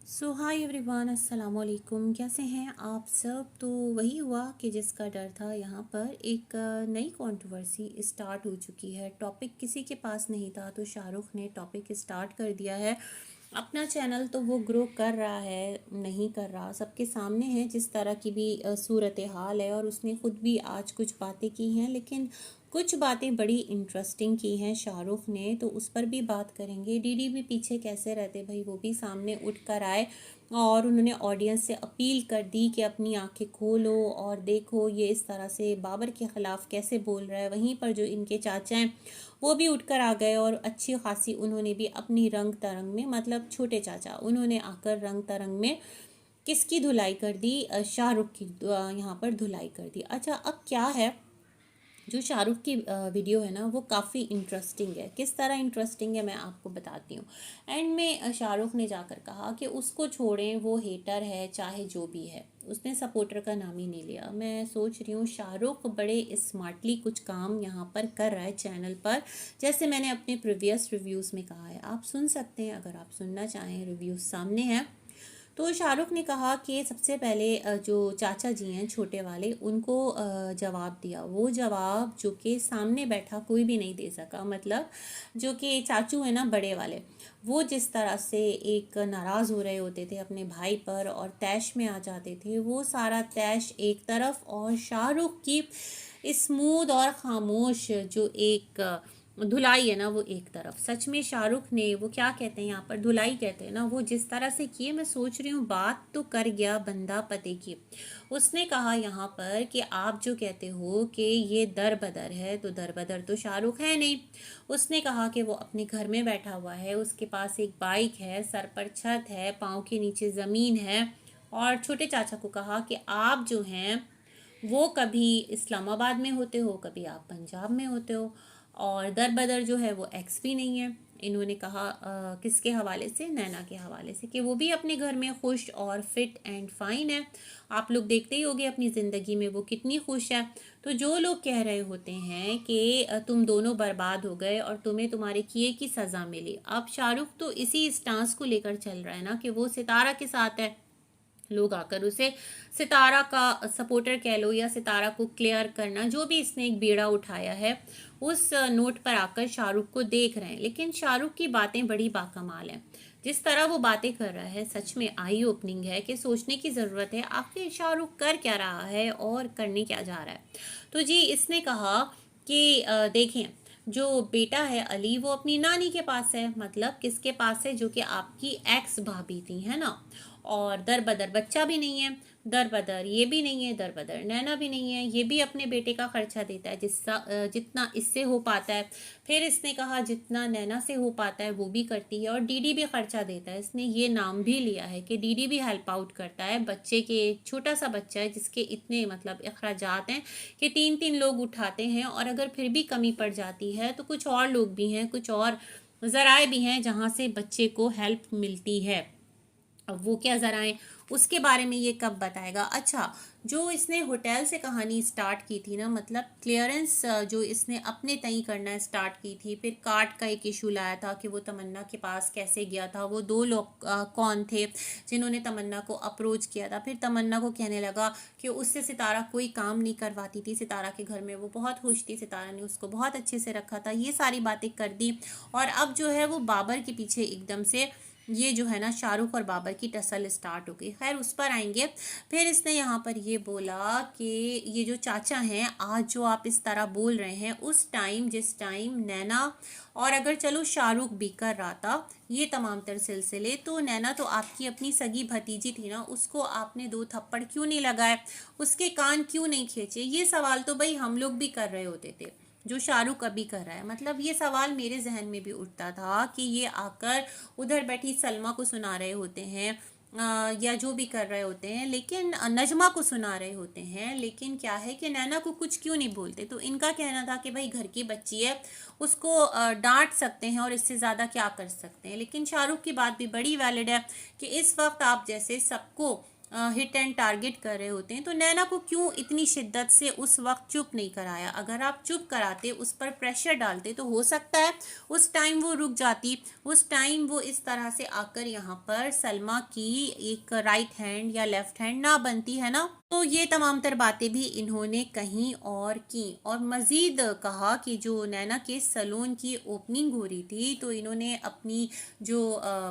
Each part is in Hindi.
सो हाय एवरीवन, अस्सलाम वालेकुम। कैसे हैं आप सब? तो वही हुआ कि जिसका डर था, यहाँ पर एक नई कंट्रोवर्सी स्टार्ट हो चुकी है। टॉपिक किसी के पास नहीं था, तो शाहरुख ने टॉपिक स्टार्ट कर दिया है। अपना चैनल तो वो ग्रो कर रहा है, नहीं कर रहा, सबके सामने है जिस तरह की भी सूरत हाल है। और उसने खुद भी आज कुछ बातें की हैं, लेकिन कुछ बातें बड़ी इंटरेस्टिंग की हैं शाहरुख ने, तो उस पर भी बात करेंगे। डीडी भी पीछे कैसे रहते भाई, वो भी सामने उठ कर आए और उन्होंने ऑडियंस से अपील कर दी कि अपनी आंखें खोलो और देखो ये इस तरह से बाबर के ख़िलाफ़ कैसे बोल रहा है। वहीं पर जो इनके चाचा हैं वो भी उठकर आ गए और अच्छी खासी उन्होंने भी अपनी रंग तरंग में, मतलब छोटे चाचा, उन्होंने आकर रंग तरंग में किसकी धुलाई कर दी? शाहरुख की यहाँ पर धुलाई कर दी। अच्छा, अब क्या है, जो शाहरुख की वीडियो है ना, वो काफ़ी इंटरेस्टिंग है। किस तरह इंटरेस्टिंग है मैं आपको बताती हूँ। एंड में शाहरुख ने जाकर कहा कि उसको छोड़ें, वो हेटर है चाहे जो भी है। उसने सपोर्टर का नाम ही नहीं लिया। मैं सोच रही हूँ शाहरुख बड़े स्मार्टली कुछ काम यहाँ पर कर रहा है चैनल पर, जैसे मैंने अपने प्रीवियस रिव्यूज़ में कहा है। आप सुन सकते हैं अगर आप सुनना चाहें, रिव्यूज़ सामने हैं। तो शाहरुख ने कहा कि सबसे पहले जो चाचा जी हैं छोटे वाले, उनको जवाब दिया। वो जवाब जो कि सामने बैठा कोई भी नहीं दे सका। मतलब जो कि चाचू है ना, बड़े वाले, वो जिस तरह से एक नाराज़ हो रहे होते थे अपने भाई पर और तैश में आ जाते थे, वो सारा तैश एक तरफ और शाहरुख की स्मूथ और खामोश जो एक धुलाई है ना, वो एक तरफ। सच में शाहरुख ने, वो क्या कहते हैं यहाँ पर, धुलाई कहते हैं ना, वो जिस तरह से किए, मैं सोच रही हूँ बात तो कर गया बंदा पते की। उसने कहा यहाँ पर कि आप जो कहते हो कि ये दर बदर है, तो दर बदर तो शाहरुख है नहीं। उसने कहा कि वो अपने घर में बैठा हुआ है, उसके पास एक बाइक है, सर पर छत है, पाँव के नीचे ज़मीन है। और छोटे चाचा को कहा कि आप जो हैं वो कभी इस्लामाबाद में होते हो, कभी आप पंजाब में होते हो, और दर बदर जो है वो एक्स भी नहीं है। इन्होंने कहा किसके हवाले से? नैना के हवाले से, कि वो भी अपने घर में खुश और फिट एंड फाइन है। आप लोग देखते ही होंगे अपनी ज़िंदगी में वो कितनी खुश है। तो जो लोग कह रहे होते हैं कि तुम दोनों बर्बाद हो गए और तुम्हें तुम्हारे किए की सज़ा मिली, अब शाहरुख तो इसी स्टांस को लेकर चल रहा है ना कि वो सितारा के साथ है। लोग आकर उसे सितारा का सपोर्टर कह लो, या सितारा को क्लियर करना, जो भी इसने एक बीड़ा उठाया है, उस नोट पर आकर शाहरुख को देख रहे हैं। लेकिन शाहरुख की बातें बड़ी बाकमाल हैं। जिस तरह वो बातें कर रहा है, सच में आई ओपनिंग है कि सोचने की ज़रूरत है आखिर शाहरुख कर क्या रहा है और करने क्या जा रहा है। तो जी, इसने कहा कि देखें, जो बेटा है अली, वो अपनी नानी के पास है। मतलब किसके पास है? जो कि आपकी एक्स भाभी थी, है ना। और दर बदर बच्चा भी नहीं है, दर बदर ये भी नहीं है, दर बदर नैना भी नहीं है। ये भी अपने बेटे का खर्चा देता है जितना इससे हो पाता है। फिर इसने कहा जितना नैना से हो पाता है वो भी करती है, और डीडी भी खर्चा देता है। इसने ये नाम भी लिया है कि डीडी भी हेल्प आउट करता है बच्चे के। छोटा सा बच्चा है जिसके इतने मतलब अखराजात हैं कि 3-3 लोग उठाते हैं, और अगर फिर भी कमी पड़ जाती है तो कुछ और लोग भी हैं, कुछ और ज़राए भी हैं जहाँ से बच्चे को हेल्प मिलती है। अब वो क्या ज़राएं, उसके बारे में ये कब बताएगा। अच्छा, जो इसने होटल से कहानी स्टार्ट की थी ना, मतलब क्लियरेंस जो इसने अपने तय करना स्टार्ट की थी, फिर कार्ड का एक इशू लाया था कि वो तमन्ना के पास कैसे गया था, वो दो लोग कौन थे जिन्होंने तमन्ना को अप्रोच किया था। फिर तमन्ना को कहने लगा कि उससे सितारा कोई काम नहीं करवाती थी, सितारा के घर में वो बहुत खुश थी, सितारा ने उसको बहुत अच्छे से रखा था। ये सारी बातें कर दी, और अब जो है वो बाबर के पीछे एकदम से ये जो है ना, शाहरुख और बाबर की टसल स्टार्ट हो गई। खैर, उस पर आएंगे। फिर इसने यहाँ पर ये बोला कि ये जो चाचा हैं, आज जो आप इस तरह बोल रहे हैं, उस टाइम जिस टाइम नैना, और अगर चलो शाहरुख भी कर रहा था ये तमाम तर सिलसिले, तो नैना तो आपकी अपनी सगी भतीजी थी ना, उसको आपने 2 थप्पड़ क्यों नहीं लगाए, उसके कान क्यों नहीं खींचे? ये सवाल तो भाई हम लोग भी कर रहे होते थे, जो शाहरुख अभी कर रहा है। मतलब ये सवाल मेरे जहन में भी उठता था कि ये आकर उधर बैठी सलमा को सुना रहे होते हैं, या जो भी कर रहे होते हैं, लेकिन नजमा को सुना रहे होते हैं, लेकिन क्या है कि नैना को कुछ क्यों नहीं बोलते। तो इनका कहना था कि भाई घर की बच्ची है, उसको डांट सकते हैं और इससे ज़्यादा क्या कर सकते हैं। लेकिन शाहरुख की बात भी बड़ी वैलिड है कि इस वक्त आप जैसे सबको हिट एंड टारगेट कर रहे होते हैं, तो नैना को क्यों इतनी शिद्दत से उस वक्त चुप नहीं कराया? अगर आप चुप कराते, उस पर प्रेशर डालते, तो हो सकता है उस टाइम वो रुक जाती, उस टाइम वो इस तरह से आकर यहाँ पर सलमा की एक राइट हैंड या लेफ्ट हैंड ना बनती, है ना। तो ये तमाम तर बातें भी इन्होंने कहीं और की, और मज़ीद कहा कि जो नैना के सलून की ओपनिंग हो रही थी, तो इन्होंने अपनी जो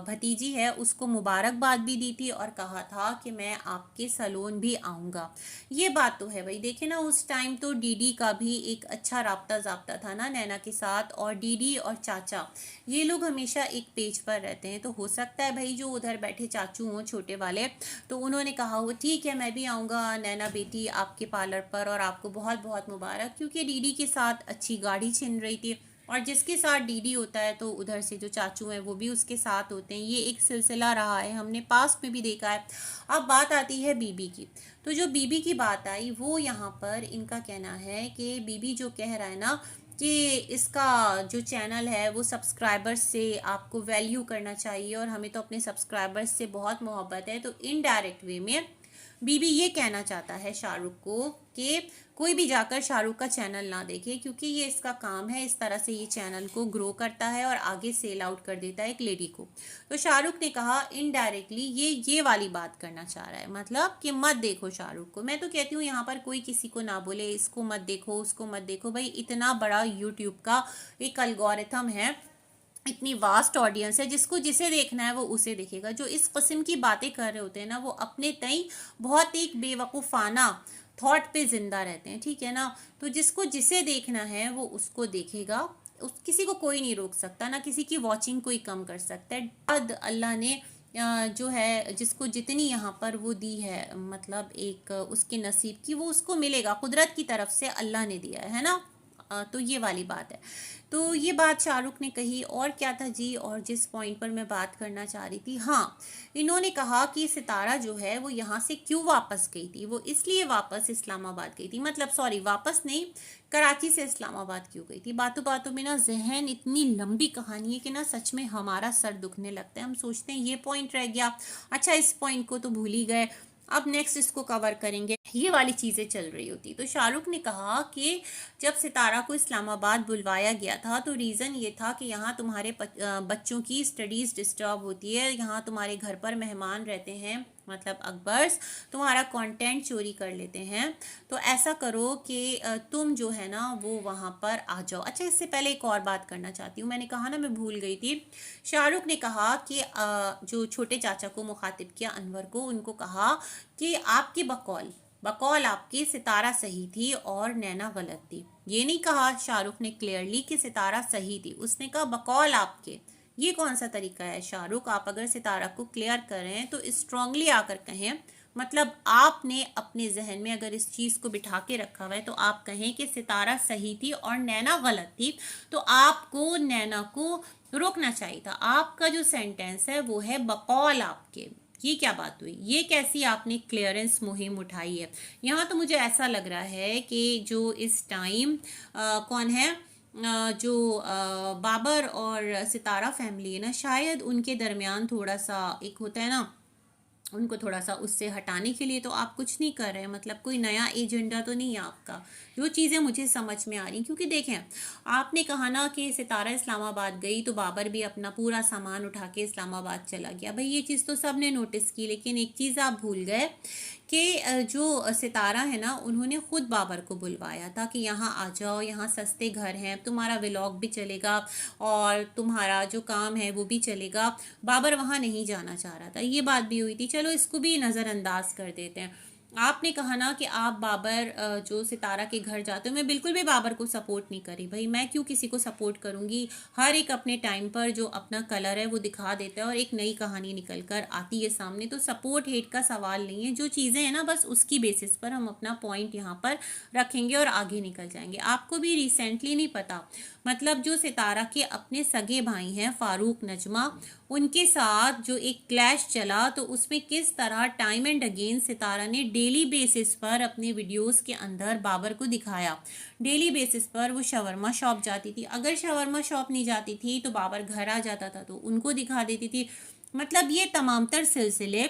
भतीजी है उसको मुबारकबाद भी दी थी और कहा था कि मैं आपके सलून भी आऊँगा। ये बात तो है भाई, देखे ना उस टाइम तो डीडी का भी एक अच्छा राब्ता ज़ाब्ता था ना नैना के साथ, और डीडी और चाचा ये लोग हमेशा एक पेज पर रहते हैं। तो हो सकता है भाई जो उधर बैठे चाचू हों छोटे वाले, तो उन्होंने कहा हो ठीक है मैं भी आऊँगा नैना बेटी आपके पार्लर पर, और आपको बहुत बहुत मुबारक, क्योंकि डीडी के साथ अच्छी गाड़ी छिन रही थी, और जिसके साथ डीडी होता है तो उधर से जो चाचू हैं वो भी उसके साथ होते हैं। ये एक सिलसिला रहा है, हमने पास्ट में भी देखा है। अब बात आती है बीबी की। तो जो बीबी की बात आई, वो यहाँ पर इनका कहना है कि बीबी जो कह रहा है ना कि इसका जो चैनल है वो सब्सक्राइबर्स से आपको वैल्यू करना चाहिए, और हमें तो अपने सब्सक्राइबर्स से बहुत मोहब्बत है, तो इनडायरेक्ट वे में बीबी ये कहना चाहता है शाहरुख को कि कोई भी जाकर शाहरुख का चैनल ना देखे, क्योंकि ये इसका काम है, इस तरह से ये चैनल को ग्रो करता है और आगे सेल आउट कर देता है एक लेडी को। तो शाहरुख ने कहा इनडायरेक्टली ये वाली बात करना चाह रहा है, मतलब कि मत देखो शाहरुख को। मैं तो कहती हूँ यहाँ पर कोई किसी को ना बोले इसको मत देखो उसको मत देखो, भाई इतना बड़ा यूट्यूब का एक अलगोरिथम है, इतनी वास्ट ऑडियंस है, जिसको जिसे देखना है वो उसे देखेगा। जो इस किस्म की बातें कर रहे होते हैं ना, वो अपने तई बहुत एक बेवकूफ़ाना थॉट पे जिंदा रहते हैं, ठीक है ना। तो जिसको जिसे देखना है वो उसको देखेगा, उस किसी को कोई नहीं रोक सकता, ना किसी की वॉचिंग कोई कम कर सकता है। बाद अल्लाह ने जो है जिसको जितनी यहाँ पर वो दी है, मतलब एक उसके नसीब की, वो उसको मिलेगा, कुदरत की तरफ से अल्लाह ने दिया है ना। तो ये वाली बात है। तो ये बात शाहरुख ने कही, और क्या था जी, और जिस पॉइंट पर मैं बात करना चाह रही थी, हाँ, इन्होंने कहा कि सितारा जो है वो यहाँ से क्यों वापस गई थी। वो इसलिए वापस इस्लामाबाद गई थी, मतलब सॉरी वापस नहीं, कराची से इस्लामाबाद क्यों गई थी। बातों बातों में ना जहन इतनी लंबी कहानी है कि ना सच में हमारा सर दुखने लगता है। हम सोचते हैं ये पॉइंट रह गया, अच्छा इस पॉइंट को तो भूल ही गए, अब नेक्स्ट इसको कवर करेंगे, ये वाली चीज़ें चल रही होती। तो शाहरुख ने कहा कि जब सितारा को इस्लामाबाद बुलवाया गया था तो रीज़न ये था कि यहाँ तुम्हारे बच्चों की स्टडीज़ डिस्टर्ब होती है, यहाँ तुम्हारे घर पर मेहमान रहते हैं, मतलब अकबर्स तुम्हारा कंटेंट चोरी कर लेते हैं, तो ऐसा करो कि तुम जो है ना वो वहाँ पर आ जाओ। अच्छा इससे पहले एक और बात करना चाहती हूँ, मैंने कहा ना मैं भूल गई थी। शाहरुख ने कहा कि जो छोटे चाचा को मुखातिब किया अनवर को, उनको कहा कि आपकी बकौल बकौल आपकी सितारा सही थी और नैना गलत थी। ये नहीं कहा शाहरुख ने क्लियरली कि सितारा सही थी, उसने कहा बकौल आपके। ये कौन सा तरीका है शाहरुख? आप अगर सितारा को क्लियर करें तो स्ट्रांगली आकर कहें, मतलब आपने अपने जहन में अगर इस चीज़ को बिठा के रखा हुआ है तो आप कहें कि सितारा सही थी और नैना गलत थी, तो आपको नैना को रोकना चाहिए था। आपका जो सेंटेंस है वो है बकौल आपके। ये क्या बात हुई? ये कैसी आपने क्लियरेंस मुहिम उठाई है? यहाँ तो मुझे ऐसा लग रहा है कि जो इस टाइम कौन है, जो बाबर और सितारा फैमिली है ना, शायद उनके दरमियान थोड़ा सा एक होता है ना, उनको थोड़ा सा उससे हटाने के लिए तो आप कुछ नहीं कर रहे हैं, मतलब कोई नया एजेंडा तो नहीं है आपका। जो चीज़ें मुझे समझ में आ रही, क्योंकि देखें आपने कहा ना कि सितारा इस्लामाबाद गई तो बाबर भी अपना पूरा सामान उठा के इस्लामाबाद चला गया। भाई ये चीज़ तो सब ने नोटिस की, लेकिन एक चीज़ आप भूल गए कि जो सितारा है ना, उन्होंने खुद बाबर को बुलवाया था कि यहाँ आ जाओ, यहाँ सस्ते घर हैं, तुम्हारा व्लॉग भी चलेगा और तुम्हारा जो काम है वो भी चलेगा। बाबर वहाँ नहीं जाना चाह रहा था, ये बात भी हुई थी। चलो इसको भी नज़रअंदाज कर देते हैं। आपने कहा ना कि आप बाबर जो सितारा के घर जाते हो, मैं बिल्कुल भी बाबर को सपोर्ट नहीं करी भाई, मैं क्यों किसी को सपोर्ट करूंगी। हर एक अपने टाइम पर जो अपना कलर है वो दिखा देता है और एक नई कहानी निकल कर आती है सामने, तो सपोर्ट हेट का सवाल नहीं है। जो चीज़ें हैं ना बस उसकी बेसिस पर हम अपना पॉइंट यहाँ पर रखेंगे और आगे निकल जाएंगे। आपको भी रिसेंटली नहीं पता, मतलब जो सितारा के अपने सगे भाई हैं फारूक नजमा, उनके साथ जो एक क्लैश चला, तो उसमें किस तरह टाइम एंड अगेन सितारा ने डेली बेसिस पर अपने वीडियोस के अंदर बाबर को दिखाया। डेली बेसिस पर वो शवरमा शॉप जाती थी, अगर शवरमा शॉप नहीं जाती थी तो बाबर घर आ जाता था तो उनको दिखा देती थी। मतलब ये तमाम तर सिलसिले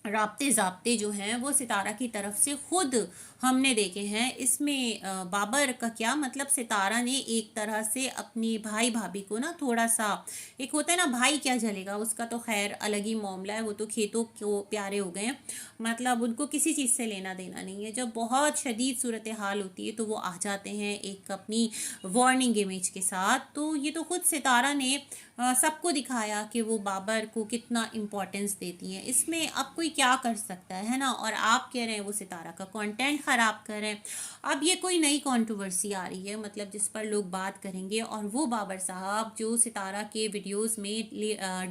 राब्ते ज़ाब्ते जो हैं वो सितारा की तरफ से खुद हमने देखे हैं। इसमें बाबर का क्या मतलब, सितारा ने एक तरह से अपनी भाई भाभी को ना थोड़ा सा, एक होता है ना भाई क्या जलेगा, उसका तो खैर अलग ही मामला है, वो तो खेतों को प्यारे हो गए हैं, मतलब उनको किसी चीज़ से लेना देना नहीं है। जब बहुत शदीद सूरत हाल होती है तो वो आ जाते हैं एक अपनी वार्निंग इमेज के साथ। तो ये तो खुद सितारा ने सबको दिखाया कि वो बाबर को कितना इम्पोर्टेंस देती हैं। इसमें अब कोई क्या कर सकता है ना, और आप कह रहे हैं वो सितारा का कंटेंट ख़राब कर रहे हैं। अब ये कोई नई कंट्रोवर्सी आ रही है मतलब जिस पर लोग बात करेंगे, और वो बाबर साहब जो सितारा के वीडियोस में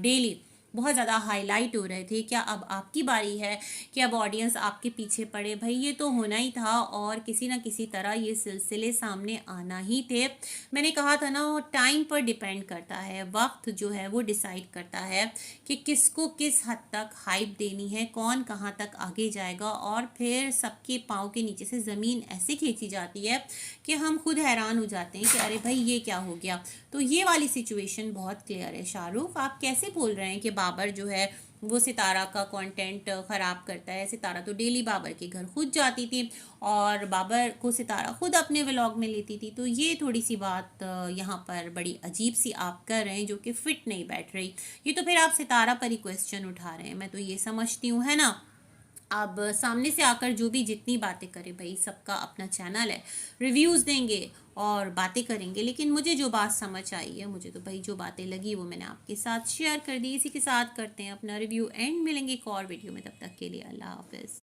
डेली बहुत ज़्यादा हाईलाइट हो रहे थे, क्या अब आपकी बारी है कि अब ऑडियंस आपके पीछे पड़े? भाई ये तो होना ही था, और किसी ना किसी तरह ये सिलसिले सामने आना ही थे। मैंने कहा था ना, टाइम पर डिपेंड करता है, वक्त जो है वो डिसाइड करता है कि किसको किस हद तक हाइप देनी है, कौन कहाँ तक आगे जाएगा, और फिर सबके पाँव के नीचे से ज़मीन ऐसे खींची जाती है कि हम खुद हैरान हो जाते हैं कि अरे भाई ये क्या हो गया। तो ये वाली सिचुएशन बहुत क्लियर है। शाहरुख, आप कैसे बोल रहे हैं कि बाबर जो है वो सितारा का कंटेंट ख़राब करता है? सितारा तो डेली बाबर के घर खुद जाती थी, और बाबर को सितारा खुद अपने व्लॉग में लेती थी। तो ये थोड़ी सी बात यहाँ पर बड़ी अजीब सी आप कर रहे हैं, जो कि फिट नहीं बैठ रही। ये तो फिर आप सितारा पर ही क्वेश्चन उठा रहे हैं, मैं तो ये समझती हूँ, है ना। अब सामने से आकर जो भी जितनी बातें करे, भाई सबका अपना चैनल है, रिव्यूज़ देंगे और बातें करेंगे, लेकिन मुझे जो बात समझ आई है, मुझे तो भाई जो बातें लगी वो मैंने आपके साथ शेयर कर दी। इसी के साथ करते हैं अपना रिव्यू एंड, मिलेंगे एक और वीडियो में, तब तक के लिए अल्लाह हाफिज़।